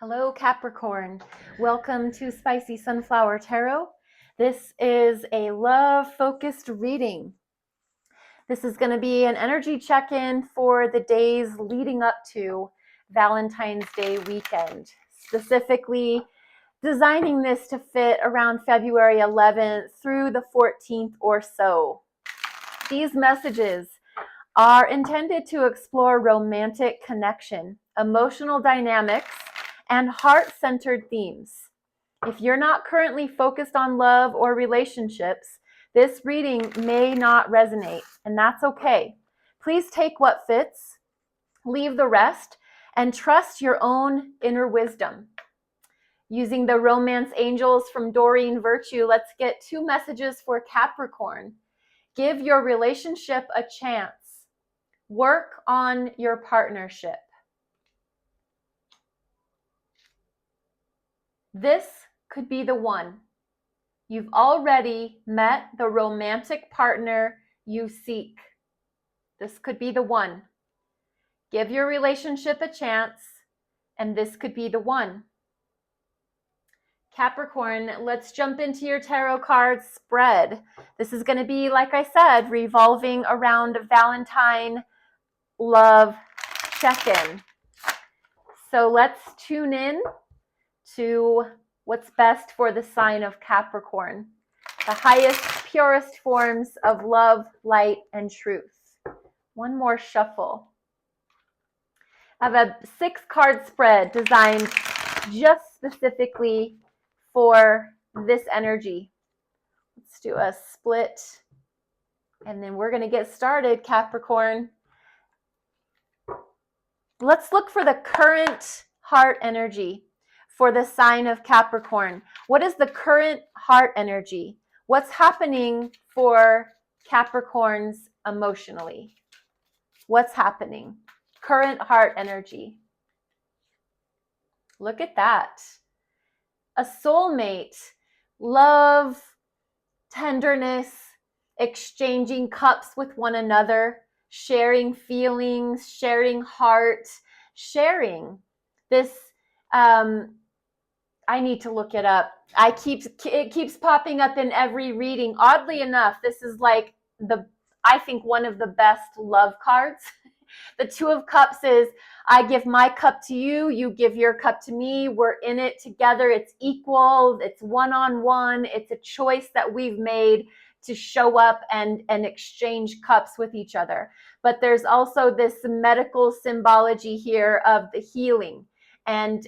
Hello, Capricorn. Welcome to Spicy Sunflower Tarot. This is a love-focused reading. This is going to be an energy check-in for the days leading up to Valentine's Day weekend. Specifically, designing this to fit around February 11th through the 14th or so. These messages are intended to explore romantic connection, emotional dynamics, and heart-centered themes. If you're not currently focused on love or relationships, this reading may not resonate, and that's okay. Please take what fits, leave the rest, and trust your own inner wisdom. Using the romance angels from Doreen Virtue, let's get 2 messages for Capricorn. Give your relationship a chance. Work on your partnership. This could be the one. You've already met the romantic partner you seek. This could be the one. Give your relationship a chance, and this could be the one. Capricorn, let's jump into your tarot card spread. This is going to be, like I said, revolving around Valentine love check-in. So let's tune in to what's best for the sign of Capricorn, the highest, purest forms of love, light, and truth. One more shuffle. I have a 6-card spread designed just specifically for this energy. Let's do a split, and then we're going to get started, Capricorn. Let's look for the current heart energy for the sign of Capricorn. What is the current heart energy? What's happening for Capricorns emotionally? What's happening? Current heart energy. Look at that. A soulmate, love, tenderness, exchanging cups with one another, sharing feelings, sharing heart, sharing this. I need to look it up. It keeps popping up in every reading. Oddly enough, this is like I think one of the best love cards. The 2 of Cups is, I give my cup to you, you give your cup to me, we're in it together, it's equal, it's one-on-one, it's a choice that we've made to show up and exchange cups with each other. But there's also this medical symbology here of the healing and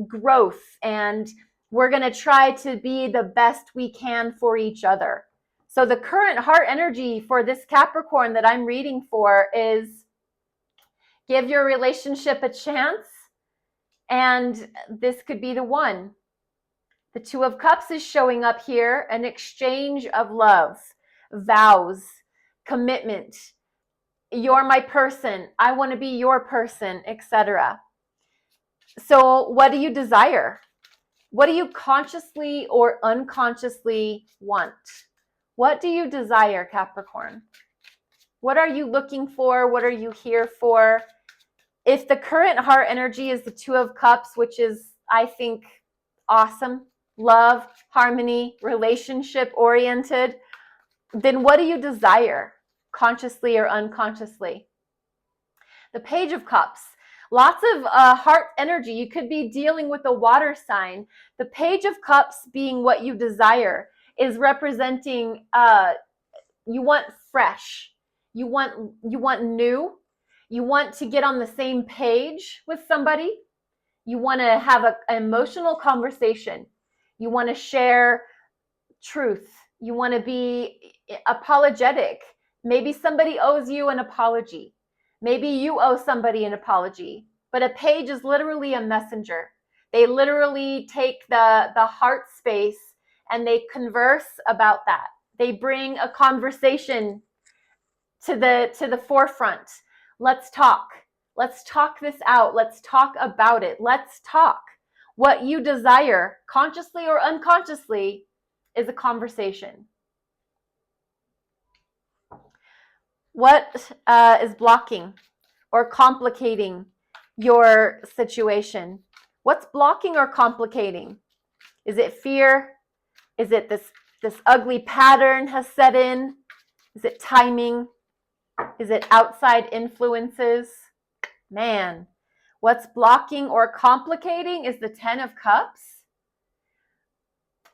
growth, and we're going to try to be the best we can for each other. So the current heart energy for this Capricorn that I'm reading for is give your relationship a chance, and this could be the one. The 2 of Cups is showing up here, an exchange of love, vows, commitment. You're my person, I want to be your person, etc. So what do you desire? What do you consciously or unconsciously want? What do you desire, Capricorn? What are you looking for? What are you here for? If the current heart energy is the 2 of Cups, which is, I think, awesome, love, harmony, relationship oriented, then what do you desire, consciously or unconsciously? The Page of Cups. Lots of heart energy. You could be dealing with a water sign. The Page of Cups being what you desire is representing you want fresh. You want new. You want to get on the same page with somebody. You want to have an emotional conversation. You want to share truth. You want to be apologetic. Maybe somebody owes you an apology. Maybe you owe somebody an apology, but a page is literally a messenger. They literally take the heart space and they converse about that. They bring a conversation to the forefront. Let's talk. Let's talk this out. Let's talk about it. Let's talk. What you desire, consciously or unconsciously, is a conversation. What is blocking or complicating your situation? What's blocking or complicating? Is it fear? Is it this ugly pattern has set in? Is it timing? Is it outside influences? Man, what's blocking or complicating is the 10 of Cups.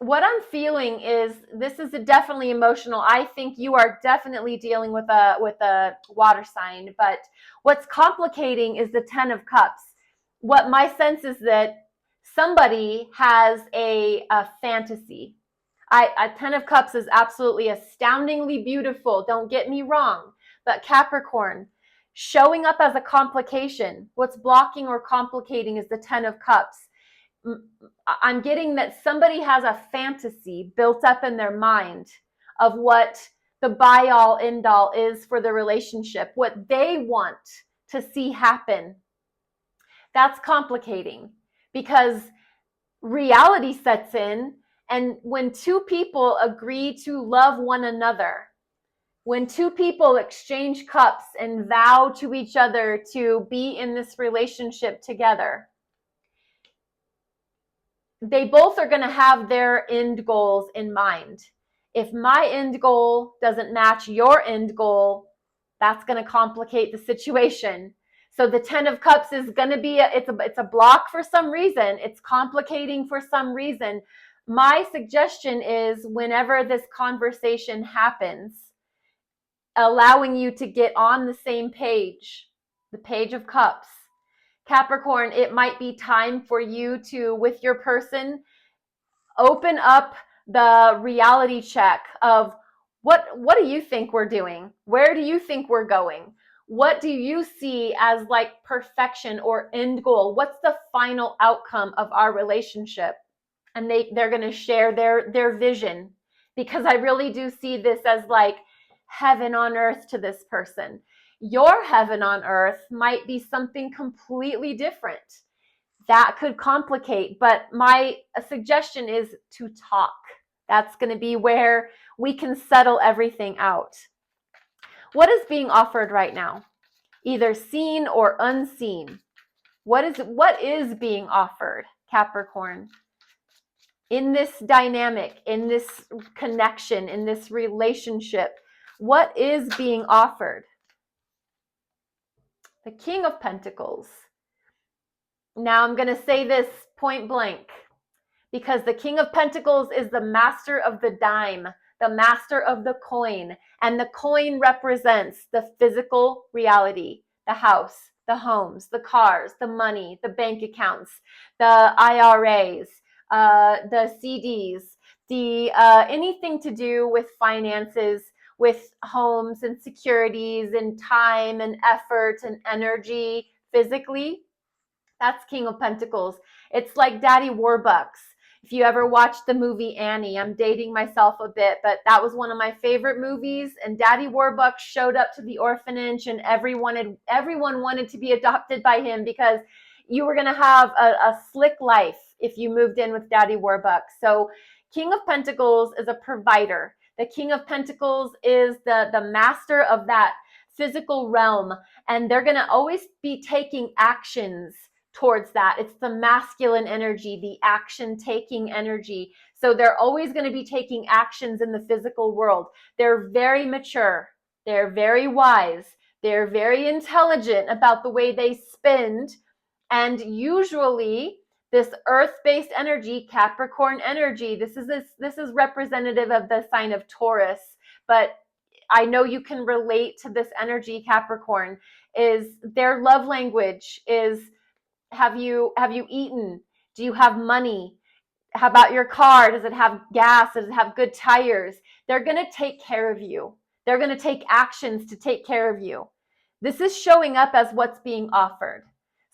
What I'm feeling is this is definitely emotional. I think you are definitely dealing with a water sign, but what's complicating is the 10 of Cups. What my sense is that somebody has a fantasy. A 10 of Cups is absolutely astoundingly beautiful. Don't get me wrong, but Capricorn showing up as a complication. What's blocking or complicating is the 10 of Cups. I'm getting that somebody has a fantasy built up in their mind of what the buy all end all is for the relationship, what they want to see happen. That's complicating because reality sets in, and when two people agree to love one another, when two people exchange cups and vow to each other to be in this relationship together, they both are going to have their end goals in mind. If my end goal doesn't match your end goal, that's going to complicate the situation. So the 10 of Cups is going to be it's a block for some reason. It's complicating for some reason. My suggestion is whenever this conversation happens, allowing you to get on the same page, the Page of Cups. Capricorn, it might be time for you to, with your person, open up the reality check of what do you think we're doing? Where do you think we're going? What do you see as like perfection or end goal? What's the final outcome of our relationship? And they're going to share their vision, because I really do see this as like heaven on earth to this person. Your heaven on earth might be something completely different. That could complicate, but my suggestion is to talk. That's going to be where we can settle everything out. What is being offered right now? Either seen or unseen. What is being offered, Capricorn? In this dynamic, in this connection, in this relationship, what is being offered? The King of Pentacles. Now I'm going to say this point blank, because the King of Pentacles is the master of the dime, the master of the coin, and the coin represents the physical reality, the house, the homes, the cars, the money, the bank accounts, the IRAs, the CDs, the anything to do with finances, with homes and securities and time and effort and energy physically. That's King of Pentacles. It's like Daddy Warbucks. If you ever watched the movie Annie, I'm dating myself a bit, but that was one of my favorite movies. And Daddy Warbucks showed up to the orphanage, and everyone wanted to be adopted by him, because you were going to have a slick life if you moved in with Daddy Warbucks. So King of Pentacles is a provider. The King of Pentacles is the master of that physical realm, and they're going to always be taking actions towards that. It's the masculine energy, the action taking energy. So they're always going to be taking actions in the physical world. They're very mature. They're very wise. They're very intelligent about the way they spend. And usually this earth-based energy, Capricorn energy, this is representative of the sign of Taurus, but I know you can relate to this energy, Capricorn, is their love language is, have you eaten? Do you have money? How about your car? Does it have gas? Does it have good tires? They're going to take care of you. They're going to take actions to take care of you. This is showing up as what's being offered.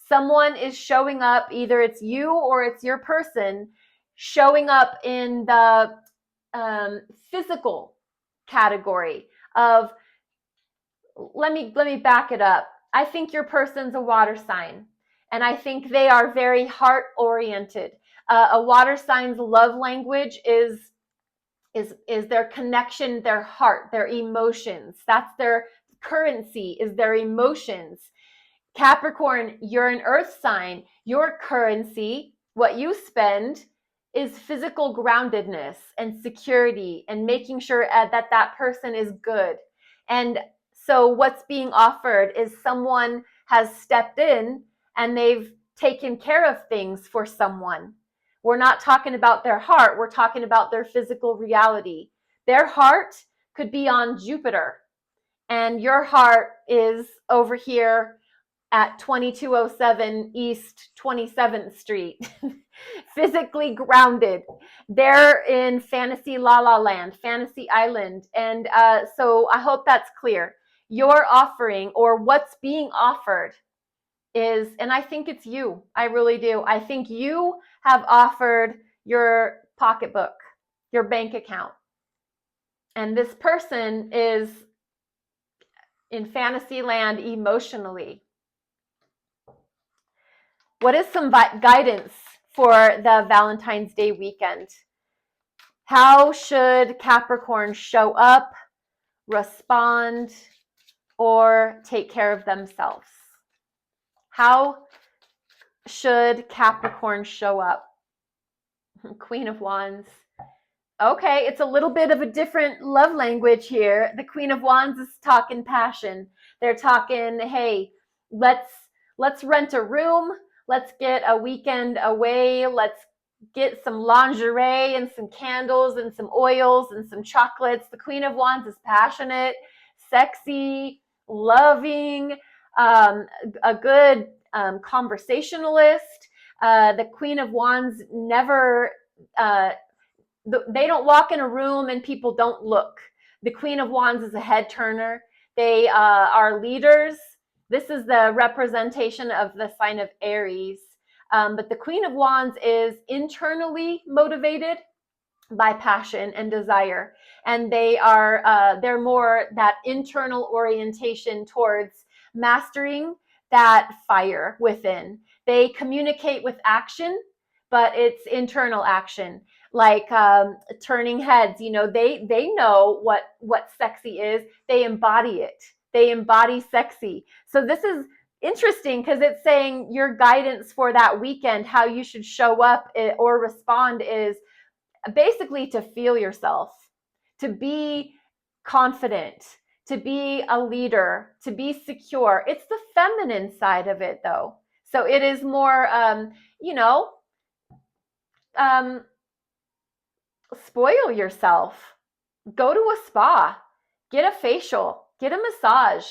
Someone is showing up, either it's you or it's your person, showing up in the physical category of, let me back it up. I think your person's a water sign, and I think they are very heart oriented. A water sign's love language is their connection, their heart, their emotions. That's their currency, is their emotions. Capricorn, you're an earth sign. Your currency, what you spend, is physical groundedness and security and making sure that that person is good. And so what's being offered is someone has stepped in and they've taken care of things for someone. We're not talking about their heart. We're talking about their physical reality. Their heart could be on Jupiter, and your heart is over here at 2207 East 27th Street, physically grounded. They're in fantasy la la land, fantasy island. And so I hope that's clear. Your offering, or what's being offered, is, and I think it's you. I really do. I think you have offered your pocketbook, your bank account. And this person is in fantasy land emotionally. What is some guidance for the Valentine's Day weekend? How should Capricorn show up, respond, or take care of themselves? How should Capricorn show up? Queen of Wands. Okay, it's a little bit of a different love language here. The Queen of Wands is talking passion. They're talking, hey, let's rent a room. Let's get a weekend away. Let's get some lingerie and some candles and some oils and some chocolates. The Queen of Wands is passionate, sexy, loving, a good conversationalist. The Queen of Wands never, they don't walk in a room and people don't look. The Queen of Wands is a head turner. They are leaders. This is the representation of the sign of Aries. But the Queen of Wands is internally motivated by passion and desire. And they're more that internal orientation towards mastering that fire within. They communicate with action, but it's internal action. Like turning heads, they know what sexy is. They embody it. They embody sexy. So this is interesting because it's saying your guidance for that weekend, how you should show up or respond, is basically to feel yourself, to be confident, to be a leader, to be secure. It's the feminine side of it, though. So it is more, spoil yourself. Go to a spa, get a facial, get a massage,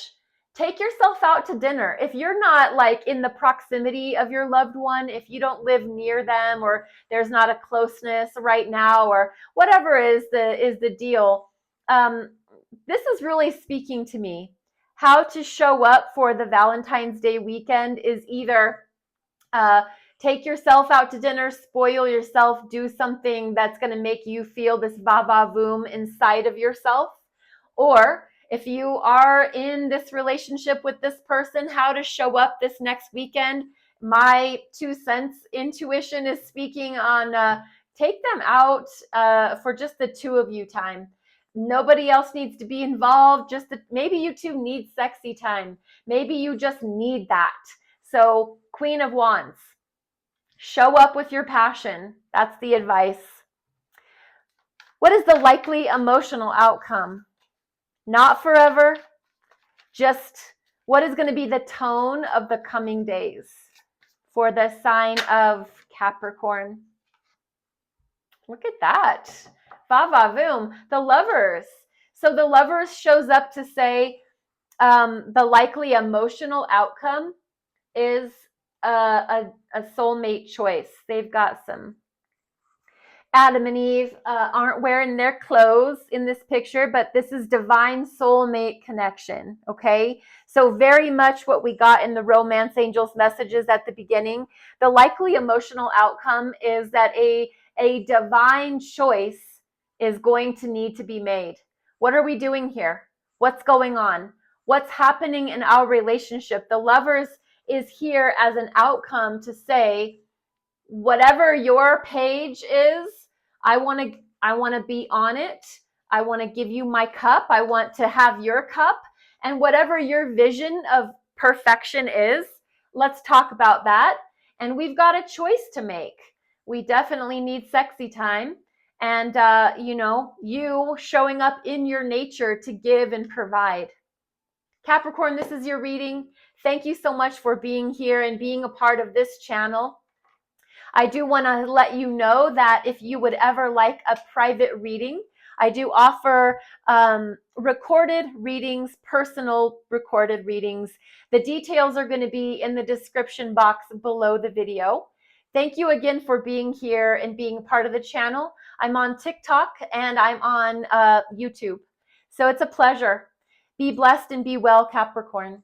take yourself out to dinner. If you're not like in the proximity of your loved one, if you don't live near them, or there's not a closeness right now, or whatever is the deal, this is really speaking to me. How to show up for the Valentine's Day weekend is either take yourself out to dinner, spoil yourself, do something that's going to make you feel this va-va-voom inside of yourself. Or if you are in this relationship with this person, how to show up this next weekend. My 2 cents intuition is speaking on take them out for just the two of you time. Nobody else needs to be involved. Maybe you two need sexy time. Maybe you just need that. So Queen of Wands, show up with your passion. That's the advice. What is the likely emotional outcome? Not forever, just what is going to be the tone of the coming days for the sign of Capricorn. Look at that. Va-va-voom. The Lovers. So the Lovers shows up to say the likely emotional outcome is a soulmate choice. They've got some. Adam and Eve aren't wearing their clothes in this picture, but this is divine soulmate connection, okay? So very much what we got in the Romance Angels messages at the beginning. The likely emotional outcome is that a divine choice is going to need to be made. What are we doing here? What's going on? What's happening in our relationship? The Lovers is here as an outcome to say, whatever your page is, I want to be on it. I want to give you my cup. I want to have your cup. And whatever your vision of perfection is, let's talk about that. And we've got a choice to make. We definitely need sexy time. And, you showing up in your nature to give and provide. Capricorn, this is your reading. Thank you so much for being here and being a part of this channel. I do want to let you know that if you would ever like a private reading, I do offer recorded readings, personal recorded readings. The details are going to be in the description box below the video. Thank you again for being here and being part of the channel. I'm on TikTok and I'm on YouTube. So it's a pleasure. Be blessed and be well, Capricorn.